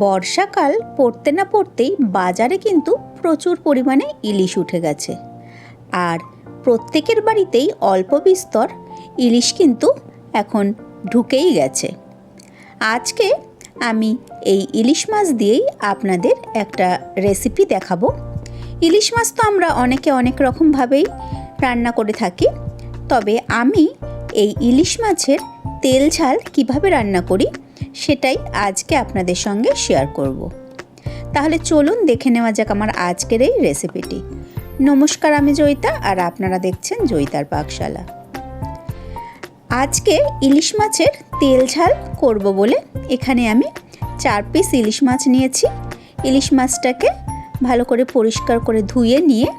বর্ষাকাল পড়তে না পড়তেই বাজারে কিন্তু প্রচুর পরিমাণে ইলিশ উঠে গেছে। আর প্রত্যেকের বাড়িতেই অল্প বিস্তর ইলিশ কিন্তু এখন ঢুকেই গেছে। আজকে আমি এই ইলিশ মাছ দিয়েই আপনাদের একটা রেসিপি দেখাবো। ইলিশ মাছ তো আমরা অনেকে অনেক রকমভাবেই রান্না করে থাকি, তবে আমি এই ইলিশ মাছের তেল ঝাল কীভাবে রান্না করি সেটাই আজকে আপনাদের সঙ্গে শেয়ার করব। তাহলে চলুন দেখে নেওয়া যাক আমার আজকের এই রেসিপিটি। নমস্কার, আমি জয়িতা আর আপনারা দেখছেন জয়িতার পাকশালা। আজকে ইলিশ মাছের তেল ঝাল করব বলে এখানে আমি 4 পিস ইলিশ মাছ নিয়েছি। ইলিশ মাছটাকে ভালো করে পরিষ্কার করে ধুয়ে নিয়ে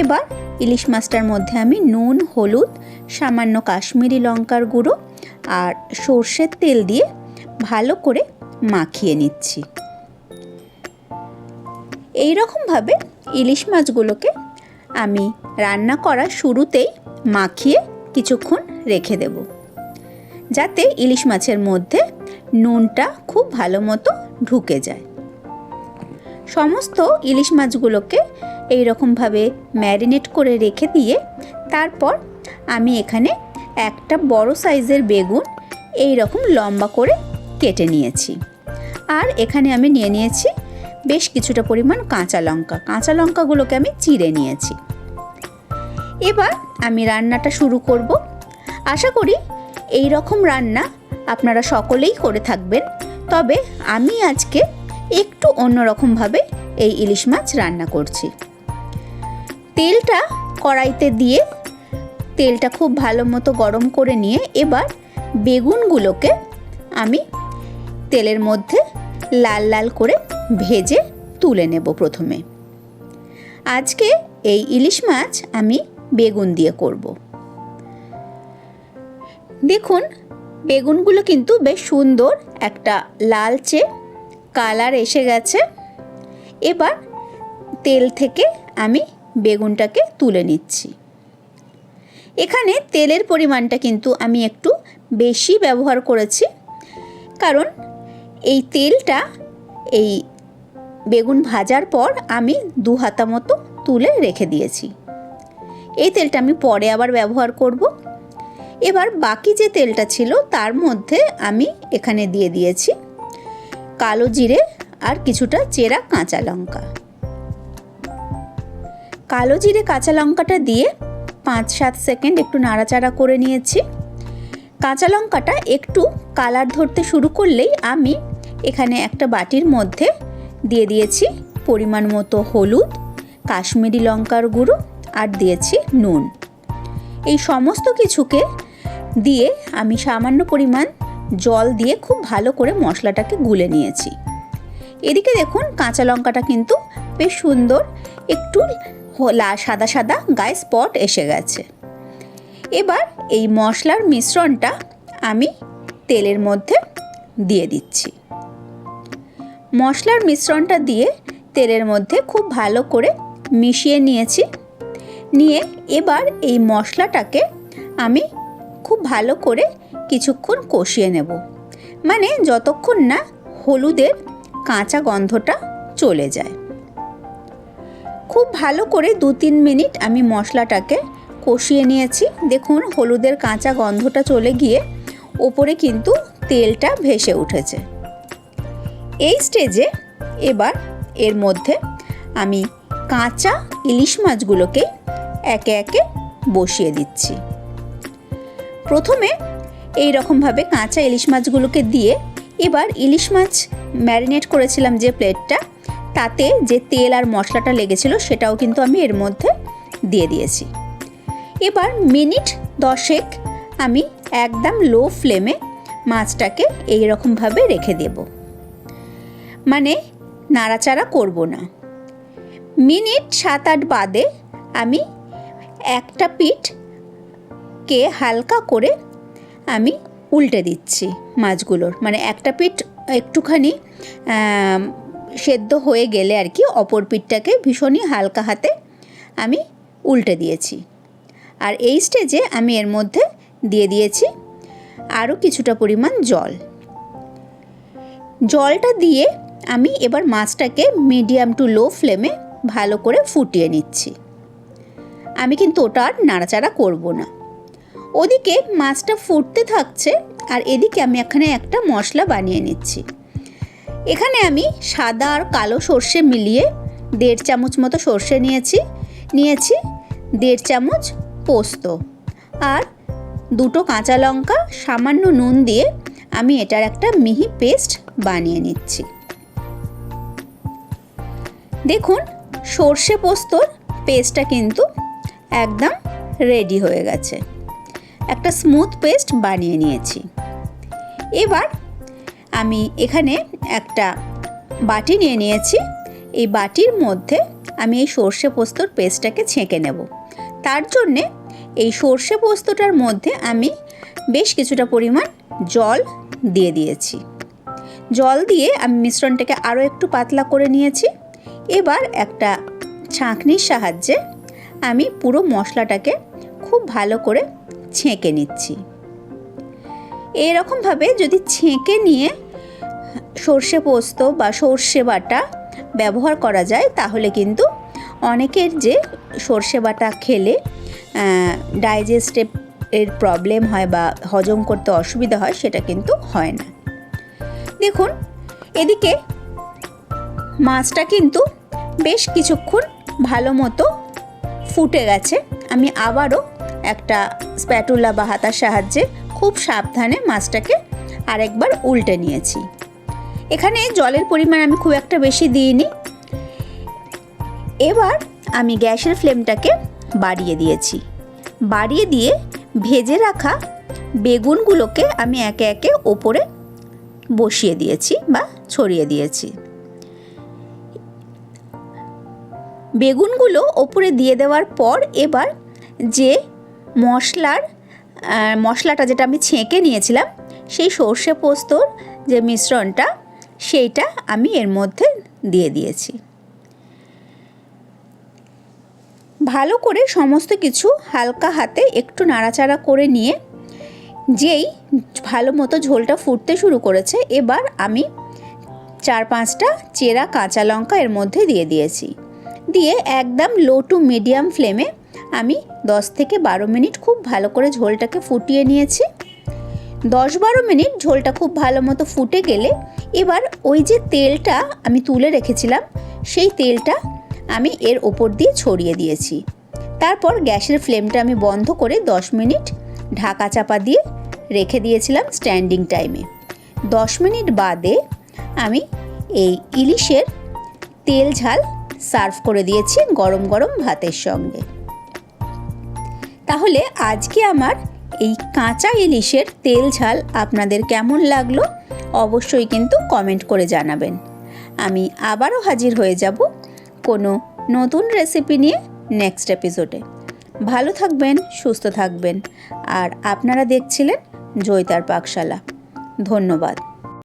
এবার ইলিশ মাছটার মধ্যে আমি নুন, হলুদ, সামান্য কাশ্মীরি লঙ্কার গুঁড়ো আর সর্ষের তেল দিয়ে ভালো করে মাখিয়ে নিচ্ছি। এই রকমভাবে ইলিশ মাছগুলোকে আমি রান্না করার শুরুতেই মাখিয়ে কিছুক্ষণ রেখে দেব, যাতে ইলিশ মাছের মধ্যে নুনটা খুব ভালো মতো ঢুকে যায়। সমস্ত ইলিশ মাছগুলোকে এই রকমভাবে ম্যারিনেট করে রেখে দিয়ে তারপর আমি এখানে একটা বড় সাইজের বেগুন এই রকম লম্বা করে কেটে নিয়েছি। আর এখানে আমি নিয়ে নিয়েছি বেশ কিছুটা পরিমাণ কাঁচা লঙ্কা। কাঁচা লঙ্কাগুলোকে আমি চিড়ে নিয়েছি। এবার আমি রান্নাটা শুরু করব। আশা করি এই রকম রান্না আপনারা সকলেই করে থাকবেন, তবে আমি আজকে একটু অন্যরকমভাবে এই ইলিশ মাছ রান্না করছি। তেলটা কড়াইতে দিয়ে তেলটা খুব ভালো মতো গরম করে নিয়ে এবার বেগুনগুলোকে আমি তেলের মধ্যে লাল লাল করে ভেজে তুলে নেব। প্রথমে আজকে এই ইলিশ মাছ আমি বেগুন দিয়ে করব। দেখুন, বেগুনগুলো কিন্তু বেশ সুন্দর একটা লালচে কালার এসে গেছে। এবার তেল থেকে আমি বেগুনটাকে তুলে নিচ্ছি। এখানে তেলের পরিমাণটা কিন্তু আমি একটু বেশি ব্যবহার করেছি, কারণ এই তেলটা এই বেগুন ভাজার পর আমি 2 হাতা মতো তুলে রেখে দিয়েছি। এই তেলটা আমি পরে আবার ব্যবহার করব। এবার বাকি যে তেলটা ছিল তার মধ্যে আমি এখানে দিয়ে দিয়েছি কালো জিরে আর কিছুটা চেরা কাঁচা লঙ্কা। কালো জিরে কাঁচা লঙ্কাটা দিয়ে 5-7 সেকেন্ড একটু নাড়াচাড়া করে নিয়েছি। কাঁচা লঙ্কাটা একটু কালার ধরতে শুরু করলেই আমি এখানে একটা বাটির মধ্যে দিয়ে দিয়েছি পরিমাণ মতো হলুদ, কাশ্মীরি লঙ্কার গুঁড়ো আর দিয়েছি নুন। এই সমস্ত কিছুকে দিয়ে আমি সামান্য পরিমাণ জল দিয়ে খুব ভালো করে মশলাটাকে গুলে নিয়েছি। এদিকে দেখুন, কাঁচা লঙ্কাটা কিন্তু বেশ সুন্দর একটু সাদা সাদা গায়ে স্পট এসে গেছে। এবার এই মশলার মিশ্রণটা আমি তেলের মধ্যে দিয়ে দিচ্ছি। মশলার মিশ্রণটা দিয়ে তেলের মধ্যে খুব ভালো করে মিশিয়ে নিয়েছি। নিয়ে এবার এই মশলাটাকে আমি খুব ভালো করে কিছুক্ষণ কষিয়ে নেব, মানে যতক্ষণ না হলুদের কাঁচা গন্ধটা চলে যায়। খুব ভালো করে 2-3 মিনিট আমি মশলাটাকে কষিয়ে নিয়েছি। দেখুন, হলুদের কাঁচা গন্ধটা চলে গিয়ে ওপরে কিন্তু তেলটা ভেসে উঠেছে। এই স্টেজে এবার এর মধ্যে আমি কাঁচা ইলিশ মাছগুলোকে একে একে বসিয়ে দিচ্ছি। প্রথমে এই রকমভাবে কাঁচা ইলিশ মাছগুলোকে দিয়ে এবার ইলিশ মাছ ম্যারিনেট করেছিলাম যে প্লেটটা, তাতে যে তেল আর মশলাটা লেগেছিল সেটাও কিন্তু আমি এর মধ্যে দিয়ে দিয়েছি। এবার মিনিট 10 আমি একদম লো ফ্লেমে মাছটাকে এই রকমভাবে রেখে দেব, মানে নাড়াচাড়া করব না। মিনিট 7-8 বাদে আমি একটা পিঠকে হালকা করে আমি উল্টে দিচ্ছি মাছগুলোর, মানে একটা পিঠ একটুখানি সেদ্ধ হয়ে গেলে আর কি অপর পিঠটাকে ভীষণই হালকা হাতে আমি উল্টে দিয়েছি। আর এই স্টেজে আমি এর মধ্যে দিয়ে দিয়েছি আরও কিছুটা পরিমাণ জল। জলটা দিয়ে আমি এবার মাছটাকে মিডিয়াম টু লো ফ্লেমে ভালো করে ফুটিয়ে নিচ্ছি। আমি কিন্তু ওটা আর নাড়াচাড়া করব না। ওদিকে মাছটা ফুটতে থাকছে আর এদিকে আমি এখানে একটা মশলা বানিয়ে নিচ্ছি। এখানে আমি সাদা আর কালো সর্ষে মিলিয়ে 1.5 চামচ মতো সর্ষে নিয়েছি 1.5 চামচ পোস্ত আর 2টো কাঁচা লঙ্কা, সামান্য নুন দিয়ে আমি এটার একটা মিহি পেস্ট বানিয়ে নিচ্ছি। দেখুন সর্ষে পোস্তর পেস্টটা কিন্তু একদম রেডি হয়ে গেছে, একটা স্মুথ পেস্ট বানিয়ে নিয়েছি। এবার আমি এখানে একটা বাটি নিয়ে নিয়েছি। এই বাটির মধ্যে আমি এই সর্ষে পোস্তর পেস্টটাকে ছেঁকে নেব। তার জন্যে এই সর্ষে পোস্তটার মধ্যে আমি বেশ কিছুটা পরিমাণ জল দিয়ে দিয়েছি। জল দিয়ে আমি মিশ্রণটাকে আরও একটু পাতলা করে নিয়েছি। এবার একটা ছাঁকনির সাহায্যে আমি পুরো মশলাটাকে খুব ভালো করে ছেঁকে নিচ্ছি। এরকমভাবে যদি ছেঁকে নিয়ে সর্ষে পোস্ত বা সর্ষে বাটা ব্যবহার করা যায় তাহলে কিন্তু অনেকের যে সর্ষে বাটা খেলে ডাইজেস্টিভের প্রবলেম হয় বা হজম করতে অসুবিধা হয় সেটা কিন্তু হয় না। দেখুন এদিকে মাছটা কিন্তু বেশ কিছুক্ষণ ভালো মতো ফুটে গেছে। আমি আবারও একটা স্প্যাটুলা বা হাতার সাহায্যে খুব সাবধানে মাছটাকে আরেকবার উল্টে নিয়েছি। এখানে জলের পরিমাণ আমি খুব একটা বেশি দিইনি। এবার আমি গ্যাসের ফ্লেমটাকে বাড়িয়ে দিয়েছি। বাড়িয়ে দিয়ে ভেজে রাখা বেগুনগুলোকে আমি একে একে ওপরে বসিয়ে দিয়েছি বা ছড়িয়ে দিয়েছি। বেগুনগুলো ওপরে দিয়ে দেওয়ার পর এবার যে মশলাটা যেটা আমি ছেঁকে নিয়েছিলাম সেই সর্ষে পোস্তর যে মিশ্রণটা সেইটা আমি এর মধ্যে দিয়ে দিয়েছি। ভালো করে সমস্ত কিছু হালকা হাতে একটু নাড়াচাড়া করে নিয়ে যেই ভালো মতো ঝোলটা ফুটতে শুরু করেছে এবার আমি 4-5টা চেরা কাঁচা লঙ্কা এর মধ্যে দিয়ে দিয়েছি। দিয়ে একদম লো টু মিডিয়াম ফ্লেমে আমি 10 থেকে 12 মিনিট খুব ভালো করে ঝোলটাকে ফুটিয়ে নিয়েছি। 10-12 মিনিট ঝোলটা খুব ভালো মতো ফুটে গেলে এবার ওই যে তেলটা আমি তুলে রেখেছিলাম সেই তেলটা আমি এর ওপর দিয়ে ছড়িয়ে দিয়েছি। তারপর গ্যাসের ফ্লেমটা আমি বন্ধ করে 10 মিনিট ঢাকা চাপা দিয়ে রেখে দিয়েছিলাম স্ট্যান্ডিং টাইমে। 10 মিনিট বাদে আমি এই ইলিশের তেল ঝাল সার্ভ করে দিয়েছি গরম গরম ভাতের সঙ্গে। তাহলে আজকে আমার এই কাঁচা ইলিশের তেল ঝাল আপনাদের কেমন লাগলো অবশ্যই কিন্তু কমেন্ট করে জানাবেন। আমি আবারও হাজির হয়ে যাব কোনো নতুন রেসিপি নিয়ে নেক্সট এপিসোডে। ভালো থাকবেন, সুস্থ থাকবেন। আর আপনারা দেখছিলেন জয়িতার পাকশালা। ধন্যবাদ।